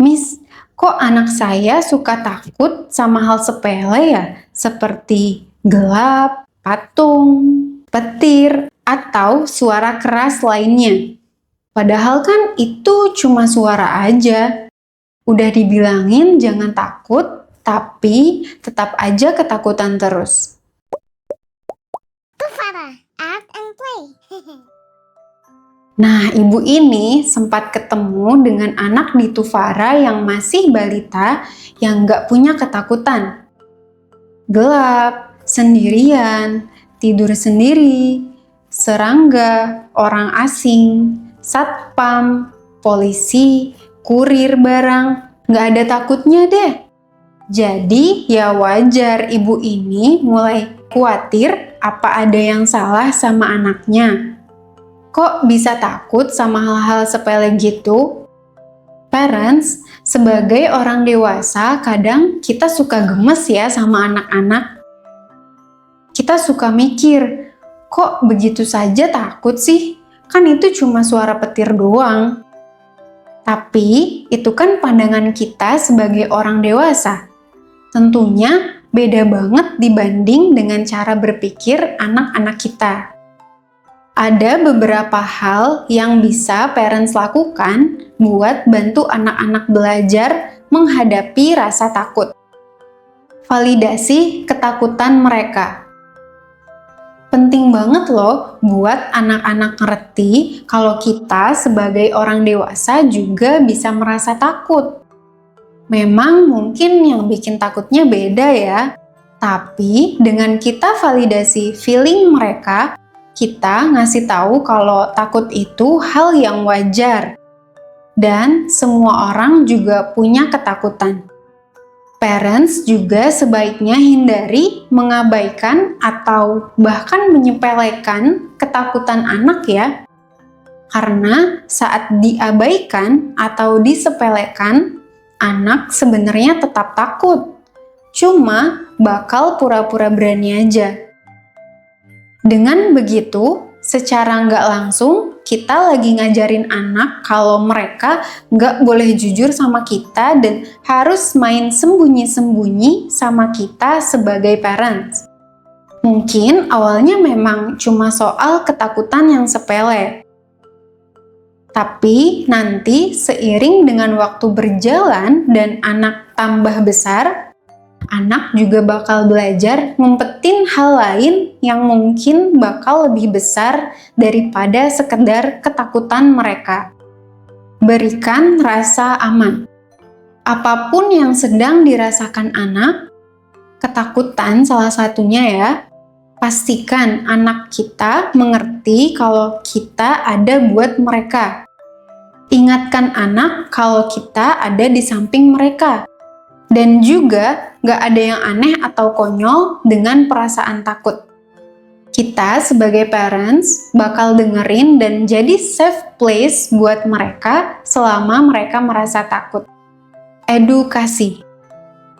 Miss, kok anak saya suka takut sama hal sepele ya? Seperti gelap, patung, petir, atau suara keras lainnya. Padahal kan itu cuma suara aja. Udah dibilangin jangan takut, tapi tetap aja ketakutan terus. Tufara, act and play. Nah, ibu ini sempat ketemu dengan anak di Tufara yang masih balita yang nggak punya ketakutan. Gelap, sendirian, tidur sendiri, serangga, orang asing, satpam, polisi, kurir barang, nggak ada takutnya deh. Jadi ya wajar ibu ini mulai khawatir apa ada yang salah sama anaknya. Kok bisa takut sama hal-hal sepele gitu? Parents, sebagai orang dewasa kadang kita suka gemes ya sama anak-anak. Kita suka mikir, kok begitu saja takut sih? Kan itu cuma suara petir doang. Tapi itu kan pandangan kita sebagai orang dewasa. Tentunya beda banget dibanding dengan cara berpikir anak-anak kita. Ada beberapa hal yang bisa parents lakukan buat bantu anak-anak belajar menghadapi rasa takut. Validasi ketakutan mereka. Penting banget loh buat anak-anak ngerti kalau kita sebagai orang dewasa juga bisa merasa takut. Memang mungkin yang bikin takutnya beda ya, tapi dengan kita validasi feeling mereka, kita ngasih tahu kalau takut itu hal yang wajar. Dan semua orang juga punya ketakutan. Parents juga sebaiknya hindari mengabaikan atau bahkan menyepelekan ketakutan anak ya. Karena saat diabaikan atau disepelekan, anak sebenarnya tetap takut. Cuma bakal pura-pura berani aja. Dengan begitu, secara nggak langsung, kita lagi ngajarin anak kalau mereka nggak boleh jujur sama kita dan harus main sembunyi-sembunyi sama kita sebagai parents. Mungkin awalnya memang cuma soal ketakutan yang sepele. Tapi nanti seiring dengan waktu berjalan dan anak tambah besar, anak juga bakal belajar ngumpetin hal lain yang mungkin bakal lebih besar daripada sekedar ketakutan mereka. Berikan rasa aman. Apapun yang sedang dirasakan anak, ketakutan salah satunya ya, pastikan anak kita mengerti kalau kita ada buat mereka. Ingatkan anak kalau kita ada di samping mereka. Dan juga gak ada yang aneh atau konyol dengan perasaan takut. Kita sebagai parents bakal dengerin dan jadi safe place buat mereka selama mereka merasa takut. Edukasi.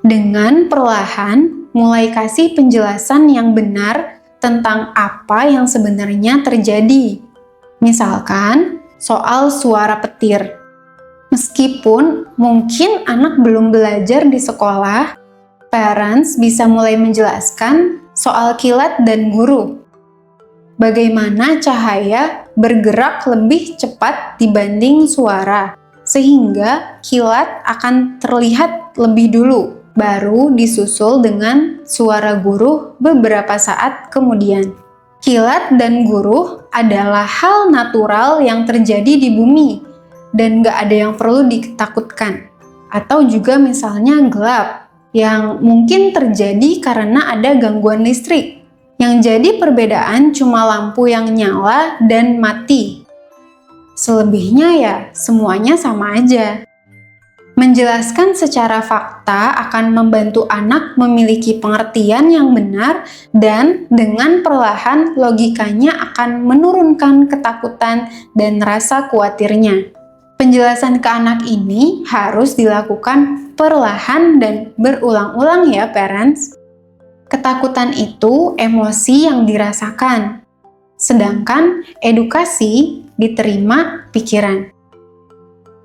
Dengan perlahan mulai kasih penjelasan yang benar tentang apa yang sebenarnya terjadi. Misalkan soal suara petir. Meskipun mungkin anak belum belajar di sekolah, parents bisa mulai menjelaskan soal kilat dan guru. Bagaimana cahaya bergerak lebih cepat dibanding suara, sehingga kilat akan terlihat lebih dulu, baru disusul dengan suara guru beberapa saat kemudian. Kilat dan guru adalah hal natural yang terjadi di bumi, dan gak ada yang perlu ditakutkan. Atau juga misalnya gelap, yang mungkin terjadi karena ada gangguan listrik. Yang jadi perbedaan cuma lampu yang nyala dan mati. Selebihnya ya semuanya sama aja. Menjelaskan secara fakta akan membantu anak memiliki pengertian yang benar dan dengan perlahan logikanya akan menurunkan ketakutan dan rasa khawatirnya. Penjelasan ke anak ini harus dilakukan perlahan dan berulang-ulang ya parents. Ketakutan itu emosi yang dirasakan, sedangkan edukasi diterima pikiran.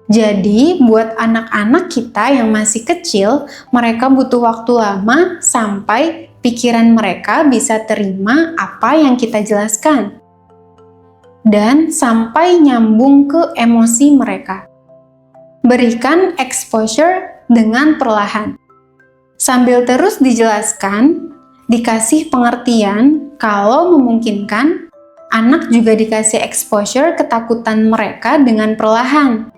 Jadi, buat anak-anak kita yang masih kecil, mereka butuh waktu lama sampai pikiran mereka bisa terima apa yang kita jelaskan. Dan sampai nyambung ke emosi mereka. Berikan exposure dengan perlahan. Sambil terus dijelaskan, dikasih pengertian, kalau memungkinkan, anak juga dikasih exposure ketakutan mereka dengan perlahan,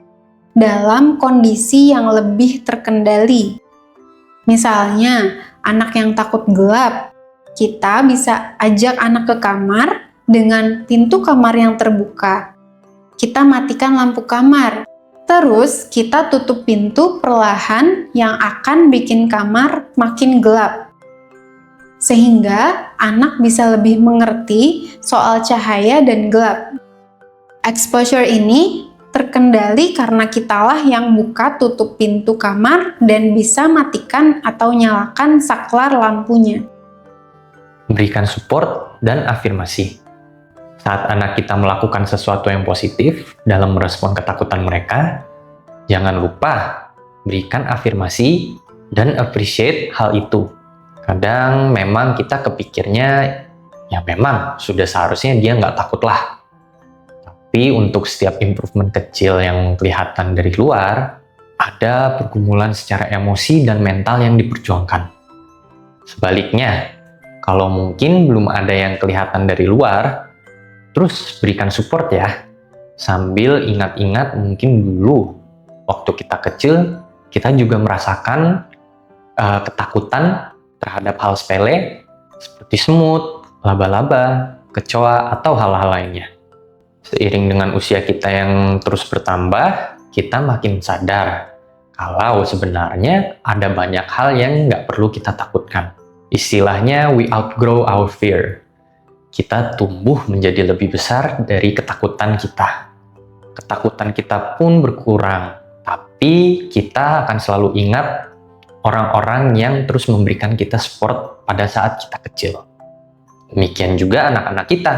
dalam kondisi yang lebih terkendali. Misalnya, anak yang takut gelap, kita bisa ajak anak ke kamar dengan pintu kamar yang terbuka. Kita matikan lampu kamar, terus kita tutup pintu perlahan yang akan bikin kamar makin gelap. Sehingga anak bisa lebih mengerti soal cahaya dan gelap. Exposure ini terkendali karena kitalah yang buka tutup pintu kamar dan bisa matikan atau nyalakan saklar lampunya. Berikan support dan afirmasi. Saat anak kita melakukan sesuatu yang positif dalam merespon ketakutan mereka, jangan lupa berikan afirmasi dan appreciate hal itu. Kadang memang kita kepikirnya, ya memang sudah seharusnya dia nggak takut lah. Tapi untuk setiap improvement kecil yang kelihatan dari luar, ada pergumulan secara emosi dan mental yang diperjuangkan. Sebaliknya, kalau mungkin belum ada yang kelihatan dari luar, terus berikan support ya. Sambil ingat-ingat mungkin dulu, waktu kita kecil, kita juga merasakan ketakutan terhadap hal sepele, seperti semut, laba-laba, kecoa, atau hal-hal lainnya. Seiring dengan usia kita yang terus bertambah, kita makin sadar kalau sebenarnya ada banyak hal yang nggak perlu kita takutkan. Istilahnya, we outgrow our fear. Kita tumbuh menjadi lebih besar dari ketakutan kita. Ketakutan kita pun berkurang, tapi kita akan selalu ingat orang-orang yang terus memberikan kita support pada saat kita kecil. Demikian juga anak-anak kita.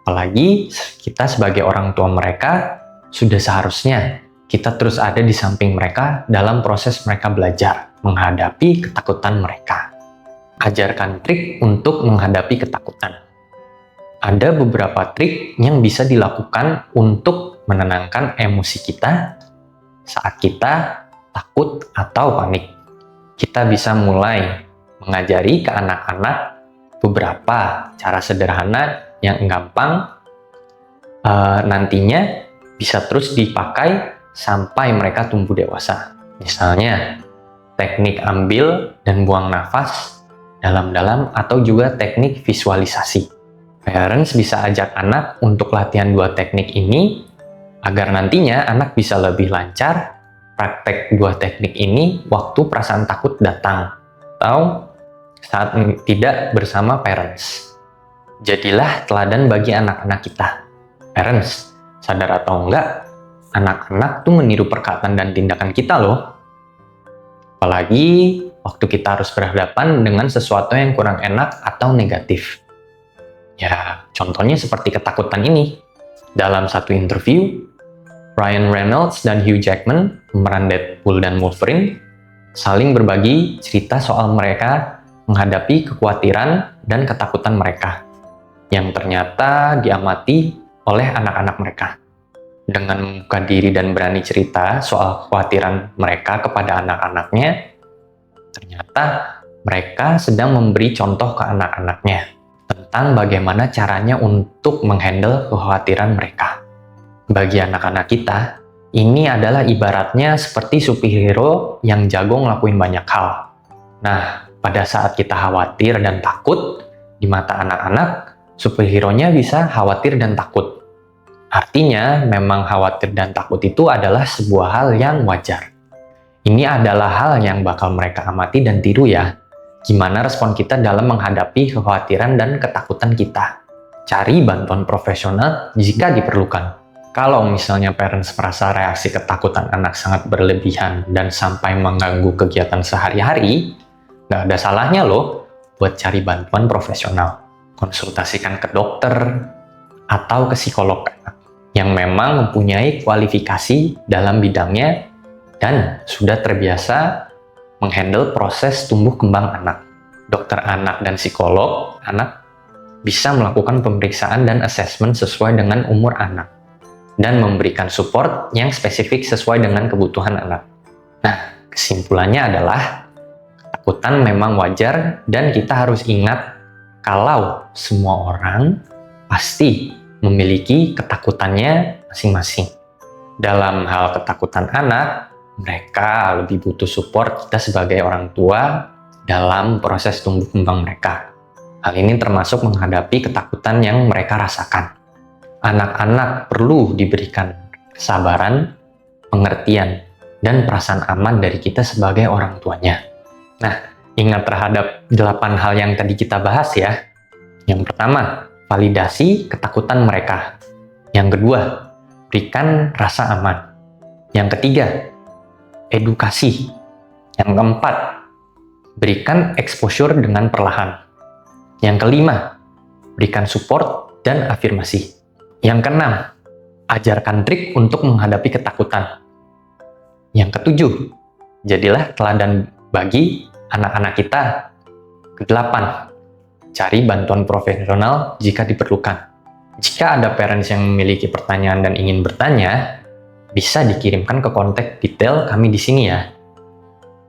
Apalagi kita sebagai orang tua mereka, sudah seharusnya kita terus ada di samping mereka dalam proses mereka belajar menghadapi ketakutan mereka. Ajarkan trik untuk menghadapi ketakutan. Ada beberapa trik yang bisa dilakukan untuk menenangkan emosi kita saat kita takut atau panik. Kita bisa mulai mengajari ke anak-anak beberapa cara sederhana yang gampang nantinya bisa terus dipakai sampai mereka tumbuh dewasa. Misalnya, teknik ambil dan buang nafas dalam-dalam atau juga teknik visualisasi. Parents bisa ajak anak untuk latihan dua teknik ini agar nantinya anak bisa lebih lancar praktek dua teknik ini waktu perasaan takut datang atau saat tidak bersama parents. Jadilah teladan bagi anak-anak kita. Parents, sadar atau enggak, anak-anak tuh meniru perkataan dan tindakan kita loh. Apalagi waktu kita harus berhadapan dengan sesuatu yang kurang enak atau negatif. Ya, contohnya seperti ketakutan ini. Dalam satu interview, Ryan Reynolds dan Hugh Jackman, pemeran Deadpool dan Wolverine, saling berbagi cerita soal mereka menghadapi kekhawatiran dan ketakutan mereka, yang ternyata diamati oleh anak-anak mereka. Dengan membuka diri dan berani cerita soal kekhawatiran mereka kepada anak-anaknya, ternyata mereka sedang memberi contoh ke anak-anaknya tentang bagaimana caranya untuk menghandle kekhawatiran mereka. Bagi anak-anak kita, ini adalah ibaratnya seperti superhero yang jago ngelakuin banyak hal. Nah, pada saat kita khawatir dan takut, di mata anak-anak, superhero-nya bisa khawatir dan takut. Artinya, memang khawatir dan takut itu adalah sebuah hal yang wajar. Ini adalah hal yang bakal mereka amati dan tiru ya. Gimana respon kita dalam menghadapi kekhawatiran dan ketakutan kita. Cari bantuan profesional jika diperlukan. Kalau misalnya parents merasa reaksi ketakutan anak sangat berlebihan dan sampai mengganggu kegiatan sehari-hari, nggak ada salahnya loh buat cari bantuan profesional. Konsultasikan ke dokter atau ke psikolog. yang memang mempunyai kualifikasi dalam bidangnya dan sudah terbiasa menghandle proses tumbuh kembang anak. Dokter anak dan psikolog anak bisa melakukan pemeriksaan dan asesmen sesuai dengan umur anak dan memberikan support yang spesifik sesuai dengan kebutuhan anak. Nah, kesimpulannya adalah ketakutan memang wajar dan kita harus ingat kalau semua orang pasti memiliki ketakutannya masing-masing. Dalam hal ketakutan anak, mereka lebih butuh support kita sebagai orang tua dalam proses tumbuh kembang mereka. Hal ini termasuk menghadapi ketakutan yang mereka rasakan. Anak-anak perlu diberikan kesabaran, pengertian, dan perasaan aman dari kita sebagai orang tuanya. Nah, ingat terhadap 8 hal yang tadi kita bahas ya. Yang pertama, validasi ketakutan mereka. Yang kedua, berikan rasa aman. Yang ketiga, edukasi. Yang keempat, berikan exposure dengan perlahan. Yang kelima, berikan support dan afirmasi. Yang keenam, ajarkan trik untuk menghadapi ketakutan. Yang ketujuh, jadilah teladan bagi anak-anak kita. Kedelapan, cari bantuan profesional jika diperlukan. Jika ada parents yang memiliki pertanyaan dan ingin bertanya, bisa dikirimkan ke kontak detail kami di sini ya.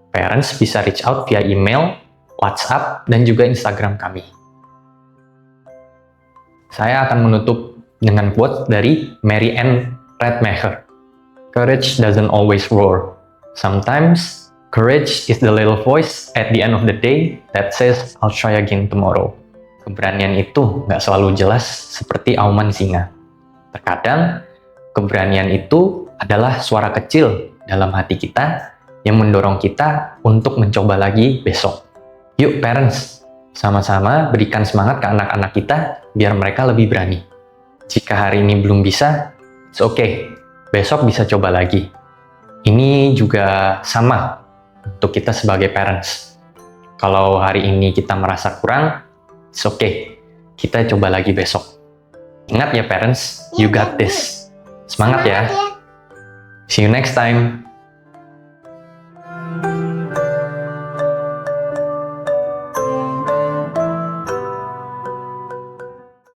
Parents bisa reach out via email, WhatsApp, dan juga Instagram kami. Saya akan menutup dengan quote dari Mary Ann Radmacher. Courage doesn't always roar. Sometimes, courage is the little voice at the end of the day that says, I'll try again tomorrow. Keberanian itu nggak selalu jelas seperti auman singa. Terkadang, keberanian itu adalah suara kecil dalam hati kita yang mendorong kita untuk mencoba lagi besok. Yuk parents, sama-sama berikan semangat ke anak-anak kita biar mereka lebih berani. Jika hari ini belum bisa, it's okay. Besok bisa coba lagi. Ini juga sama untuk kita sebagai parents. Kalau hari ini kita merasa kurang, it's okay. Kita coba lagi besok. Ingat ya parents, you got this. Semangat ya. See you next time.